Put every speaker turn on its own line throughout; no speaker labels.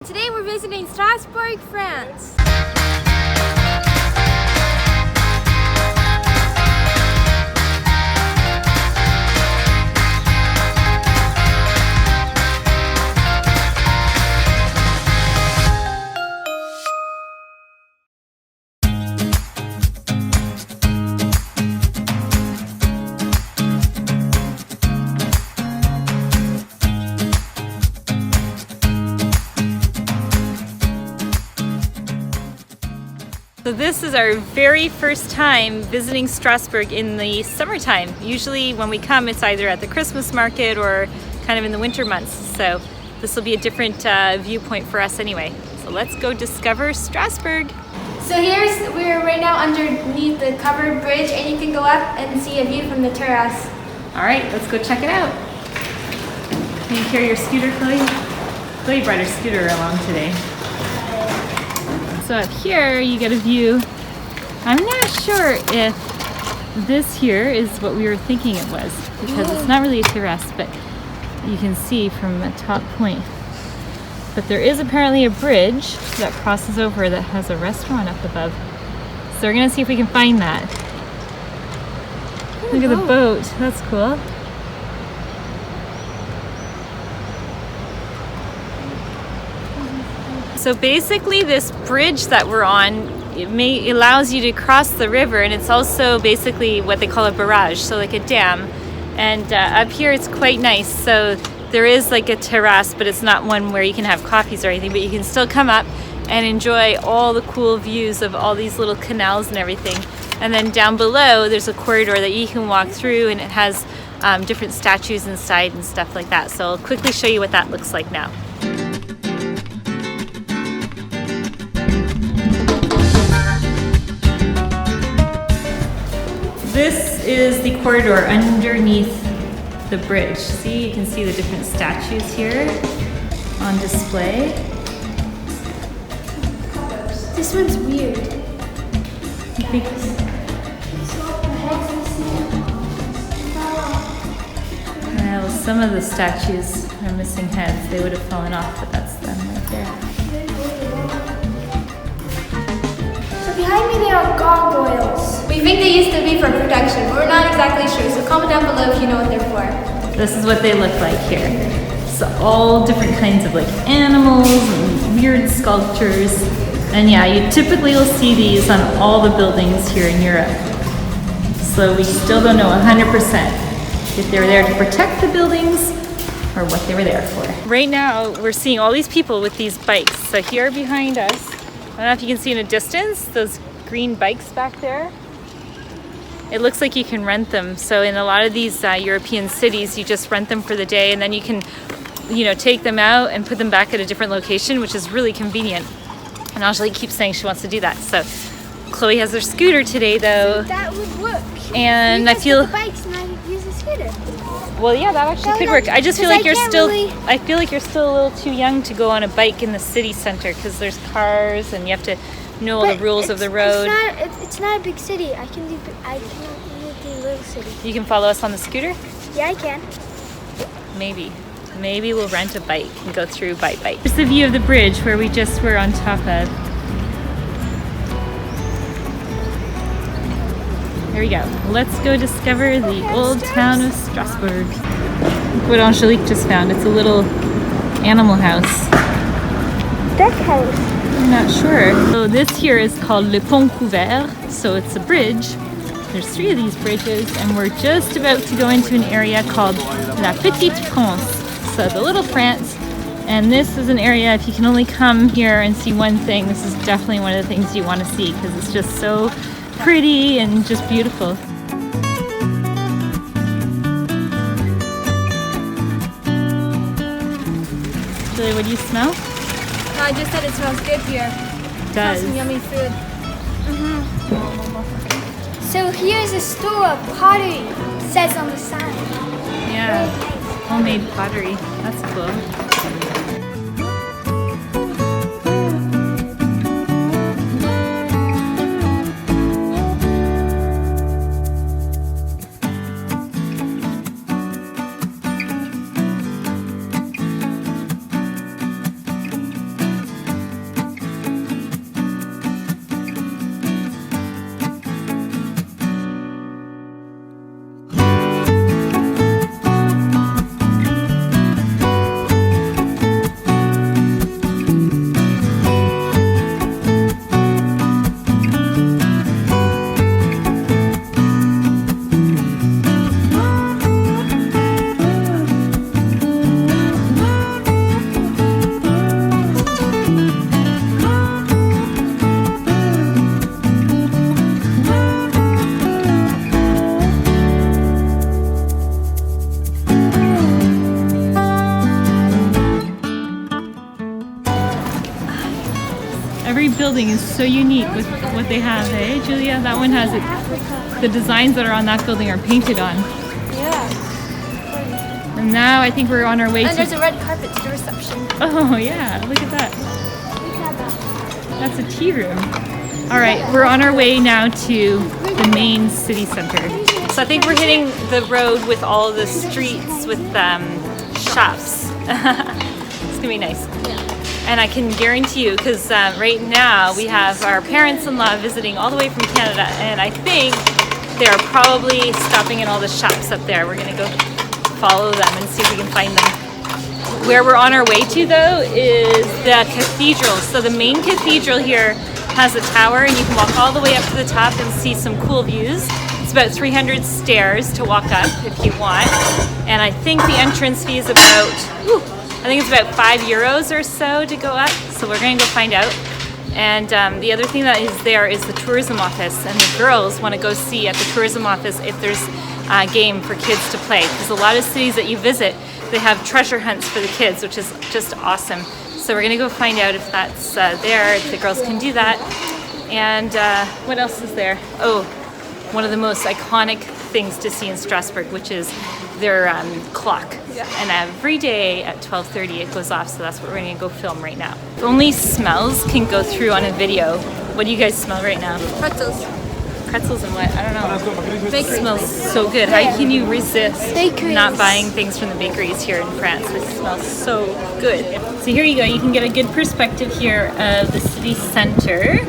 Today we're visiting Strasbourg, France.
So this is our very first time visiting Strasbourg in the summertime. Usually when we come, it's either at the Christmas market or kind of in the winter months. So this will be a different viewpoint for us anyway. So let's go discover Strasbourg.
So we're right now underneath the covered bridge, and you can go up and see a view from the terrace.
All right, let's go check it out. Can you carry your scooter, Chloe? Chloe brought her scooter along today. So up here you get a view. I'm not sure if this here is what we were thinking it was, because it's not really a terrace, but you can see from a top point. But there is apparently a bridge that crosses over that has a restaurant up above. So we're gonna see if we can find that. Look at the boat, that's cool. So basically this bridge that we're on, it allows you to cross the river, and it's also basically what they call a barrage, so like a dam. And up here it's quite nice. So there is like a terrace, but it's not one where you can have coffees or anything, but you can still come up and enjoy all the cool views of all these little canals and everything. And then down below there's a corridor that you can walk through, and it has different statues inside and stuff like that. So I'll quickly show you what that looks like now. This is the corridor underneath the bridge. See, you can see the different statues here on display.
This one's weird.
Well, some of the statues are missing heads. They would have fallen off, but that's them right there.
So behind me there are gargoyles. We think they used to be for protection, but we're not exactly sure, so comment down below if you know what they're for.
This is what they look like here. So all different kinds of like animals and weird sculptures. And yeah, you typically will see these on all the buildings here in Europe. So we still don't know 100% if they were there to protect the buildings or what they were there for. Right now, we're seeing all these people with these bikes. So here behind us, I don't know if you can see in a distance, those green bikes back there. It looks like you can rent them. So in a lot of these European cities, you just rent them for the day, and then you can, take them out and put them back at a different location, which is really convenient. And Angelique keeps saying she wants to do that. So Chloe has her scooter today, though.
That would work.
And
you
I feel.
The bikes and I use a scooter.
Well, yeah, that actually could work. I just feel like you're still. I feel like you're still a little too young to go on a bike in the city center, because there's cars and you have to know all the rules of the road.
It's not a big city. I can do the little city.
You can follow us on the scooter?
Yeah, I can.
Maybe we'll rent a bike and go through by bike. Here's the view of the bridge where we just were on top of. There we go. Let's go discover the Old Town of Strasbourg. Look what Angelique just found. It's a little animal house.
Duck house.
I'm not sure. So this here is called Le Pont Couvert. So it's a bridge. There's 3 of these bridges, and we're just about to go into an area called La Petite France. So the Little France. And this is an area, if you can only come here and see one thing, this is definitely one of the things you want to see, because it's just so pretty and just beautiful. Julia, what do you smell?
No, I just said it smells good here.
It does.
Some yummy food. So here's a store of pottery, it says on the sign.
Yeah,
Very nice.
homemade pottery. That's cool. Every building is so unique with what they have, eh, Julia? That one has it. The designs that are on that building are painted on.
Yeah.
And now I think we're on our way
and there's a red carpet to the reception.
Oh yeah, look at that. That's a tea room. All right, we're on our way now to the main city center. So I think we're hitting the road with all the streets with shops. It's gonna be nice. And I can guarantee you, because right now we have our parents-in-law visiting all the way from Canada, and I think they're probably stopping in all the shops up there. We're gonna go follow them and see if we can find them. Where we're on our way to though is the cathedral. So the main cathedral here has a tower, and you can walk all the way up to the top and see some cool views. It's about 300 stairs to walk up if you want. And I think the entrance fee is about, I think it's about €5 or so to go up. So we're gonna go find out. And the other thing that is there is the tourism office, and the girls want to go see at the tourism office if there's a game for kids to play. Because a lot of cities that you visit, they have treasure hunts for the kids, which is just awesome. So we're gonna go find out if that's there, if the girls can do that. And what else is there? Oh, one of the most iconic things to see in Strasbourg, which is their clock. Yeah. And every day at 12:30 it goes off, so that's what we're gonna go film right now. If only smells can go through on a video. What do you guys smell right now?
Pretzels.
Pretzels and what? I don't know.
Bakeries.
It smells so good. How can you resist
Bakeries.
not buying things from the bakeries here in France? It smells so good. So here you go. You can get a good perspective here of the city center.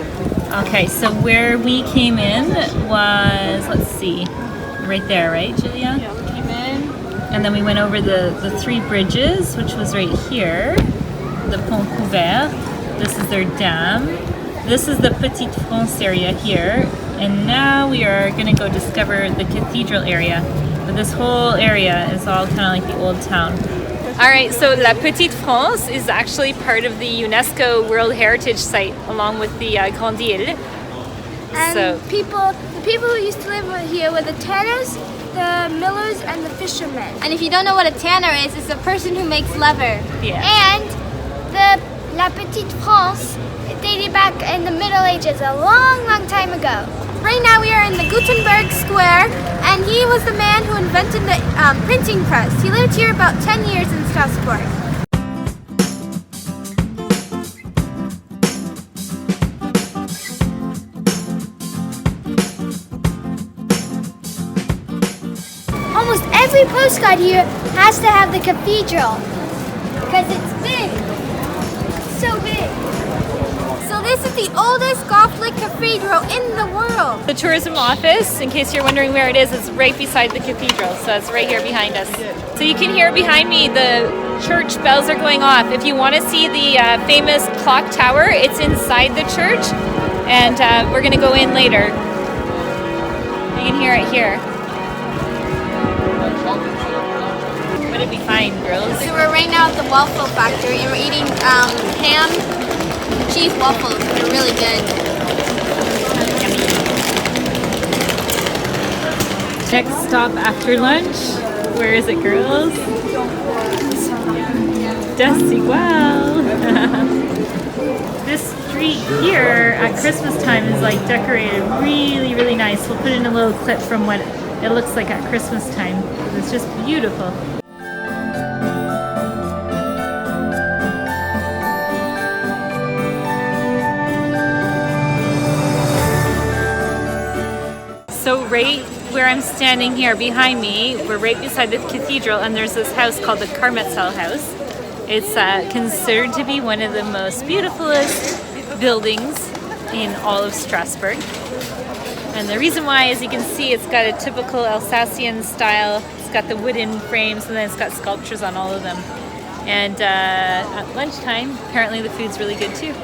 Okay, so where we came in was, let's see, right there, right, Julia?
Yeah, we came in.
And then we went over the three bridges, which was right here. The Pont Couvert. This is their dam. This is the Petite France area here. And now we are going to go discover the Cathedral area. But this whole area is all kind of like the old town. All right, so La Petite France is actually part of the UNESCO World Heritage Site, along with the Grande Île.
And
So
the people who used to live here were the tanners, the millers, and the fishermen. And if you don't know what a tanner is, it's a person who makes leather.
Yeah.
And the La Petite France, it dated back in the Middle Ages, a long, long time ago. Right now we are in the Gutenberg Square, and he was the man who invented the printing press. He lived here about 10 years in Strasbourg. Almost every postcard here has to have the cathedral, because it's big. It's so big. So this is the oldest Gothic cathedral in the world.
the tourism office, in case you're wondering where it is right beside the cathedral. So it's right here behind us. So you can hear behind me the church bells are going off. If you want to see the famous clock tower, it's inside the church, and we're going to go in later. You can hear it here. What did we find, girls?
So we're right now at the waffle factory, and we're eating ham cheese waffles. They're really good.
Next stop after lunch. Where is it, girls? Desigual. This street here at Christmas time is like decorated really, really nice. We'll put in a little clip from what it looks like at Christmas time. It's just beautiful. So right where I'm standing here behind me, we're right beside the cathedral, and there's this house called the Carmen house. It's considered to be one of the most beautifulest buildings in all of Strasbourg. And the reason why, as you can see, it's got a typical Alsatian style. It's got the wooden frames, and then it's got sculptures on all of them. And at lunchtime, apparently the food's really good too.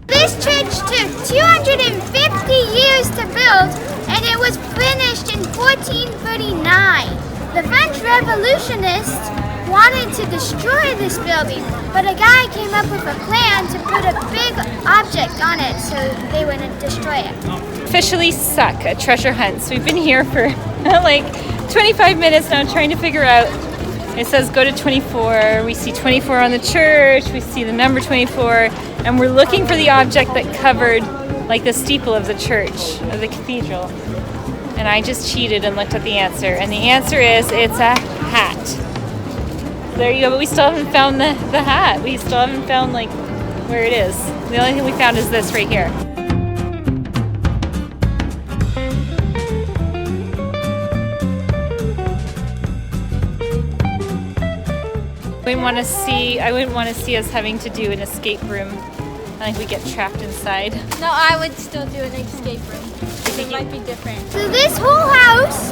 This church took 250 years to build, and it was finished in 1439. The French revolutionists wanted to destroy this building, but a guy came up with a plan to put a big object on it so they wouldn't destroy it.
Officially suck at treasure hunts. We've been here for like 25 minutes now trying to figure out It says go to 24. We see 24 on the church. We see the number 24. And we're looking for the object that covered like the steeple of the church, of the cathedral. And I just cheated and looked at the answer. And the answer is it's a hat. So there you go, but we still haven't found the hat. We still haven't found like where it is. The only thing we found is this right here. I wouldn't want to see us having to do an escape room. I think we get trapped inside.
No, I would still do an escape room. It might be different.
So this whole house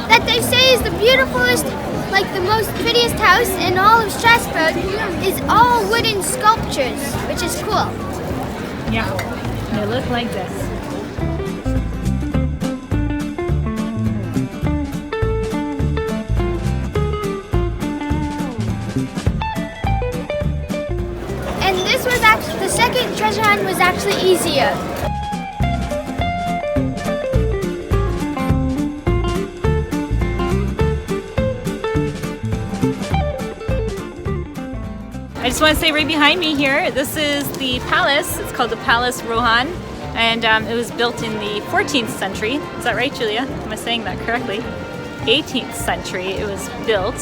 that they say is the beautifulest, like the most prettiest house in all of Strasbourg is all wooden sculptures, which is cool.
Yeah, they look like this.
And this was actually, the second treasure hunt was actually easier.
I just want to say right behind me here, this is the palace. It's called the Palace Rohan, and it was built in the 14th century. Is that right, Julia? Am I saying that correctly? 18th century it was built,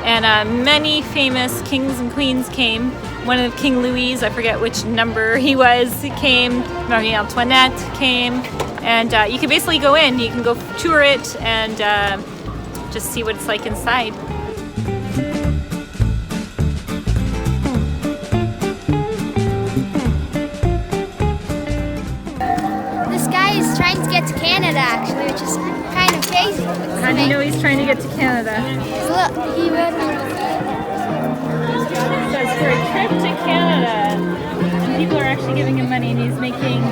and many famous kings and queens came. One of King Louis, I forget which number he was, he came. Marie Antoinette came, and you can basically go in. You can go tour it and just see what it's like inside.
Trying to get to Canada, actually, which is kind of crazy.
How do you know he's trying to get to Canada?
Look, he wrote on the
It says for a trip to Canada. People are actually giving him money, and he's making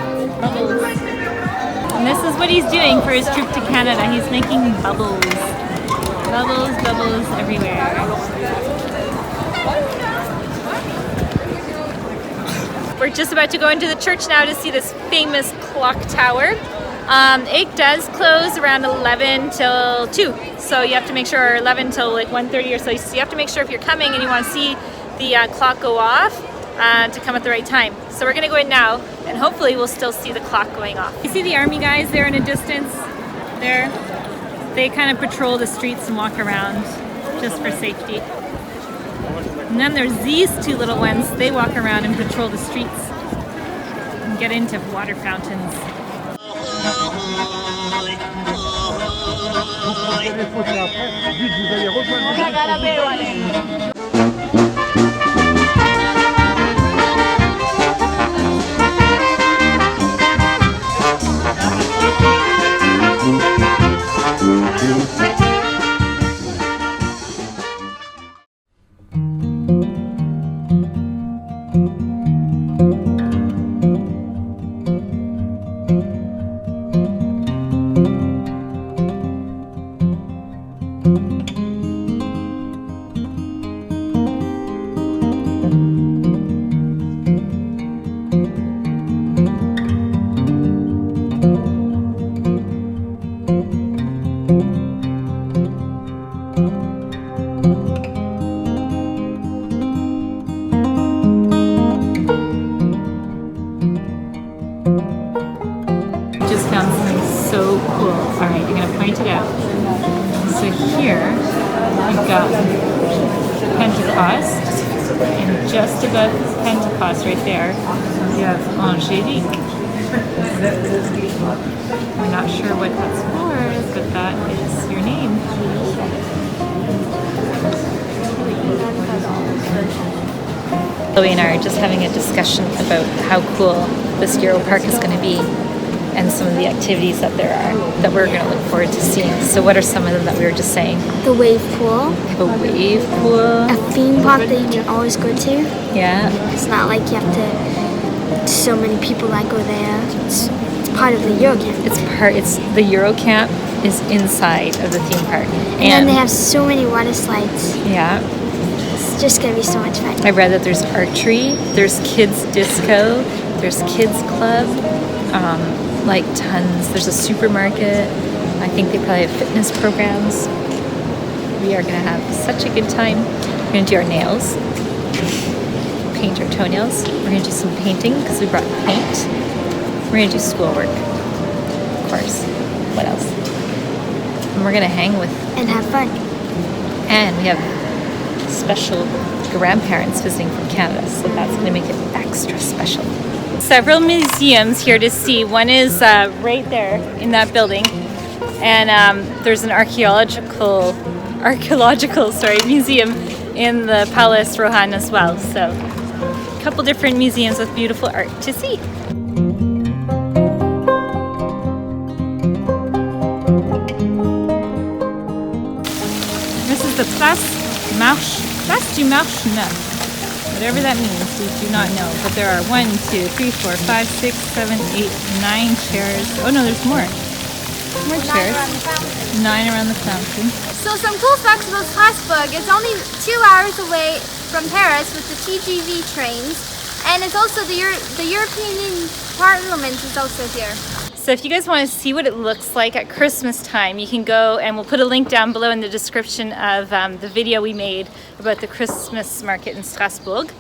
bubbles. And this is what he's doing for his trip to Canada. He's making bubbles. Bubbles, bubbles everywhere. We're just about to go into the church now to see this famous clock tower. It does close around 11 till 2, so you have to make sure, 11 till like 1:30 or so. So you have to make sure if you're coming and you want to see the clock go off to come at the right time. So we're gonna go in now, and hopefully we'll still see the clock going off. You see the army guys there in a distance? There, they kind of patrol the streets and walk around just for safety. And then there's these two little ones. They walk around and patrol the streets and get into water fountains. So cool. All right, you're gonna point it out. So here you've got Pentecost, and just above Pentecost right there you have Angelique. We're not sure what that's for, but that is your name. Chloe and I are just having a discussion about how cool this Euro Park is going to be, and some of the activities that there are that we're going to look forward to seeing. So what are some of them that we were just saying?
The wave pool.
The wave pool.
A theme park that you can always go to.
Yeah.
It's not like you have to, so many people that go there. It's part of the Eurocamp.
It's the Eurocamp is inside of the theme park.
And then they have so many water slides.
Yeah.
It's just going to be so much fun.
I read that there's archery, there's kids disco, there's kids club. Like tons. There's a supermarket. I think they probably have fitness programs. we are gonna have such a good time. We're gonna do our nails, paint our toenails. We're gonna do some painting because we brought paint. We're gonna do schoolwork, of course. What else? And we're gonna hang with
And have fun.
and we have special grandparents visiting from Canada, so that's gonna make it extra special. Several museums here to see. One is right there in that building, and there's an archaeological museum in the Palace Rohan as well. So a couple different museums with beautiful art to see. This is the Place du Marche Neuf. Whatever that means, we do not know. But there are 1, 2, 3, 4, 5, 6, 7, 8, 9 chairs. Oh no, there's more. More chairs. 9 around the fountain.
So some cool facts about Strasbourg. It's only 2 hours away from Paris with the TGV trains, and it's also the European Parliament is also here.
So if you guys want to see what it looks like at Christmas time, you can go, and we'll put a link down below in the description of the video we made about the Christmas market in Strasbourg.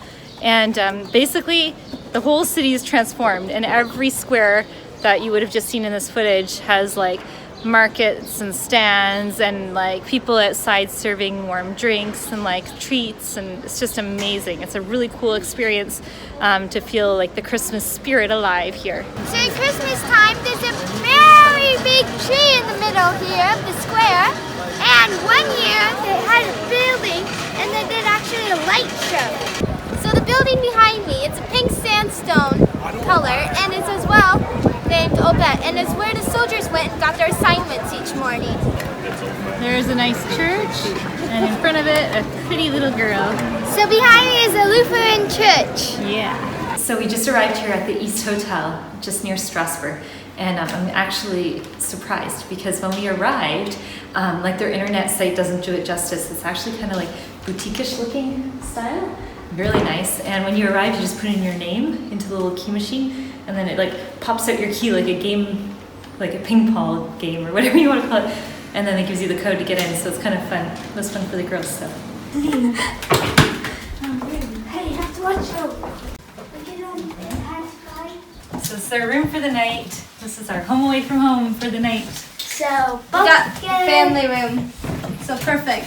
And basically the whole city is transformed, and every square that you would have just seen in this footage has like markets and stands and like people outside serving warm drinks and like treats, and it's just amazing. It's a really cool experience to feel like the Christmas spirit alive here.
So at Christmas time, there's a very big tree in the middle here of the square. And one year they had a building and they did actually a light show. So the building behind me, it's a pink sandstone color, and it's as well named Obet, and it's where the soldiers went and got their assignments each morning.
There's a nice church, and in front of it, a pretty little girl.
So behind me is a Lutheran church.
Yeah. So we just arrived here at the East Hotel, just near Strasbourg, and I'm actually surprised because when we arrived, like their internet site doesn't do it justice. It's actually kind of like boutique-ish looking style, really nice. And when you arrive, you just put in your name into the little key machine, and then it like pops out your key like a game, like a ping pong game or whatever you want to call it, and then it gives you the code to get in. So it's kind of fun. It was fun for the girls. So.
Hey, you have to watch out.
So this is our room for the night. This is our home away from home for the night.
So,
We got family room. So perfect.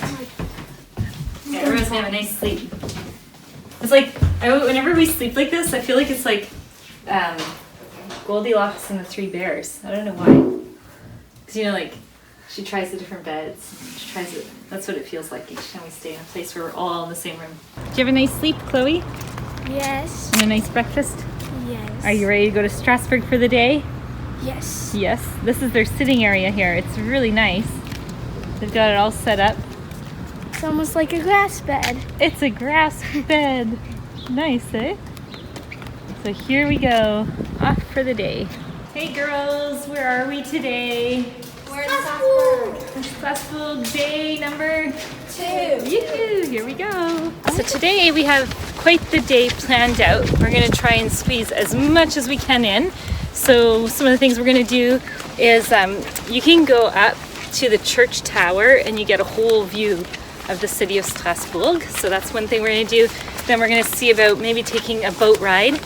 Yeah, everyone's gonna have a nice sleep. It's like, whenever we sleep like this, I feel like it's like Goldilocks and the Three Bears. I don't know why. Because you know, like, she tries the different beds. She tries it. That's what it feels like each time we stay in a place where we're all in the same room. Do you have a nice sleep, Chloe?
yes.
And a nice breakfast?
Yes.
Are you ready to go to Strasbourg for the day?
Yes.
Yes. This is their sitting area here. It's really nice. They've got it all set up.
It's almost like a grass bed.
It's a grass bed. Nice, eh? So here we go, off for the day. Hey girls, where are we today?
We're in Strasbourg.
Strasbourg day number
2.
Yoo-hoo, here we go. So today we have quite the day planned out. We're gonna try and squeeze as much as we can in. So some of the things we're gonna do is you can go up to the church tower and you get a whole view of the city of Strasbourg. So that's one thing we're gonna do. Then we're gonna see about maybe taking a boat ride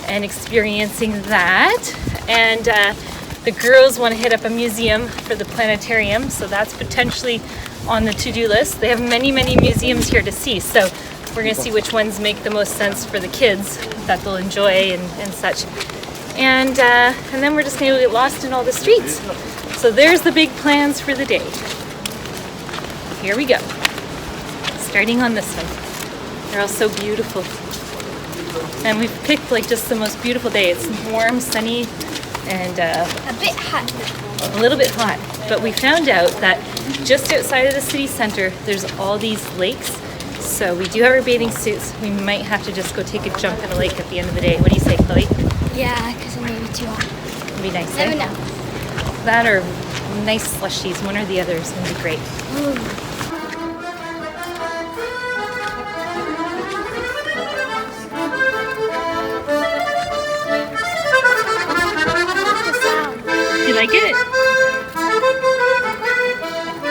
and experiencing that. And the girls want to hit up a museum for the planetarium, so that's potentially on the to-do list. They have many, many museums here to see, so we're going to see which ones make the most sense for the kids that they'll enjoy and such. And then we're just going to get lost in all the streets. So there's the big plans for the day. Here we go. Starting on this one. They're all so beautiful. And we've picked like just the most beautiful day. It's warm, sunny, and
A bit hot.
a little bit hot. But we found out that just outside of the city center, there's all these lakes. So we do have our bathing suits. We might have to just go take a jump in a lake at the end of the day. What do you say, Chloe?
Yeah, because it may be too hot.
It'd be nice,
Never
eh?
know.
That or nice slushies, one or the other is gonna be great. You like it?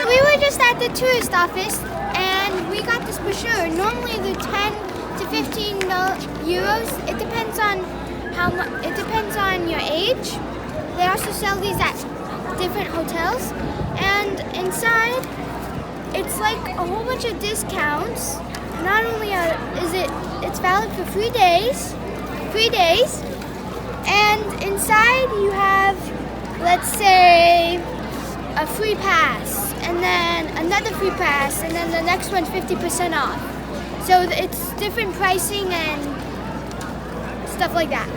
We were just at the tourist office, and we got this brochure. Normally they're 10 to 15 euros. It depends on how much. It depends on your age. They also sell these at different hotels, and inside it's like a whole bunch of discounts. Not only it's valid for 3 days, and inside you have, let's say, a free pass, and then another free pass, and then the next one's 50% off. So it's different pricing and stuff like that.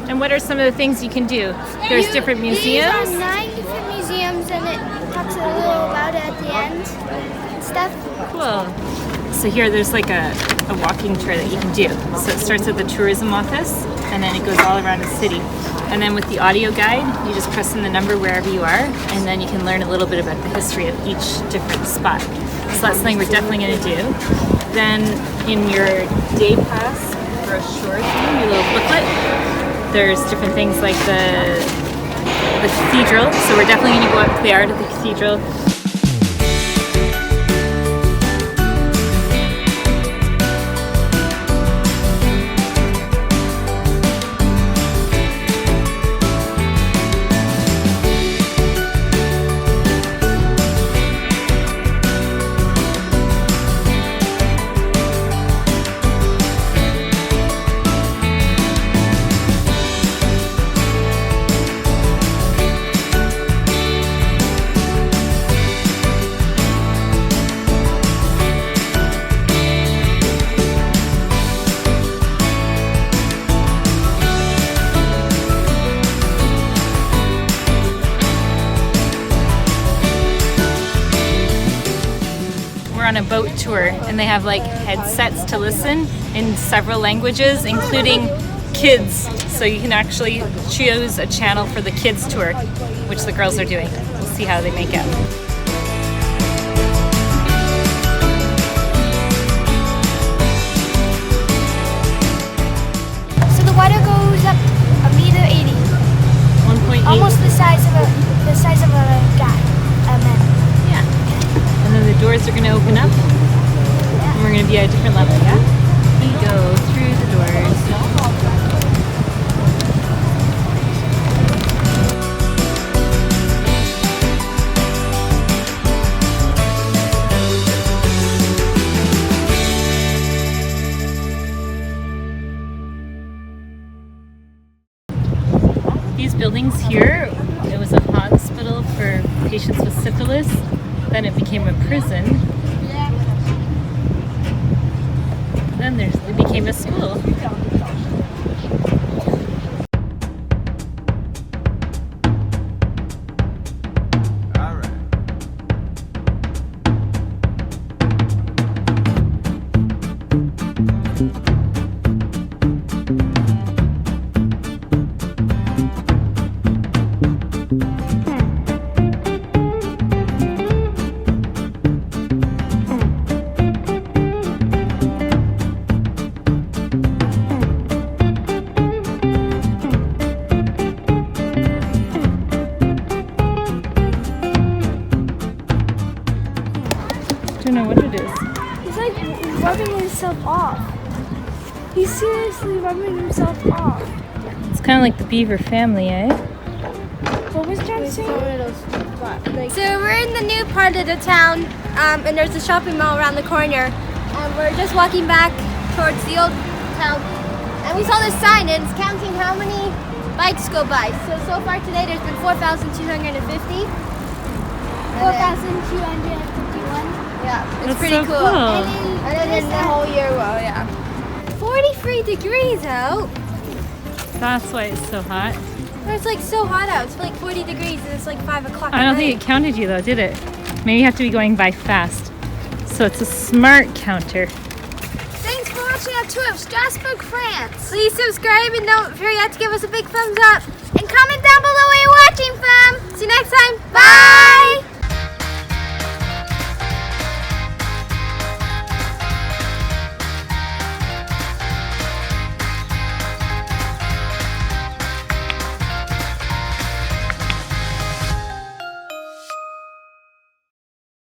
And what are some of the things you can do? There's different museums?
These are 9 different museums, and it talks a little about it at the end and stuff.
Cool. So here there's like a walking tour that you can do. So it starts at the tourism office, and then it goes all around the city. And then with the audio guide, you just press in the number wherever you are, and then you can learn a little bit about the history of each different spot. So that's something we're definitely going to do. Then in your day pass brochure thing, your little booklet, there's different things like the cathedral. So we're definitely going to go up there to the cathedral. On a boat tour, and they have like headsets to listen in several languages, including kids, so you can actually choose a channel for the kids tour, which the girls are doing. We'll see how they make out.
So the water goes up 1.80 meters.
1.8.
Almost the size of a guy, a man.
And then the doors are going to open up, and we're going to be at a different level, yeah? We go through the doors. These buildings here, it was a hospital for patients with syphilis. Then it became a prison. Then it became a school. I don't know what it is.
He's like rubbing himself off. He's seriously rubbing himself off.
It's kind of like the beaver family, eh?
What was John saying? So we're in the new part of the town, and there's a shopping mall around the corner. And we're just walking back towards the old town. And we saw this sign, and it's counting how many bikes go by. So far today there's been 4,250. 4,251. Yeah, it's
That's
pretty
so
cool. And then the whole year, well, yeah. 43 degrees out.
That's why it's so hot.
It's like so hot out. It's like 40 degrees, and it's like 5 o'clock.
I don't think it counted you though, did it? Maybe you have to be going by fast. So it's a smart counter.
Thanks for watching our tour of Strasbourg, France. Please subscribe and don't forget to give us a big thumbs up. And comment down below where you're watching from. See you next time. Bye!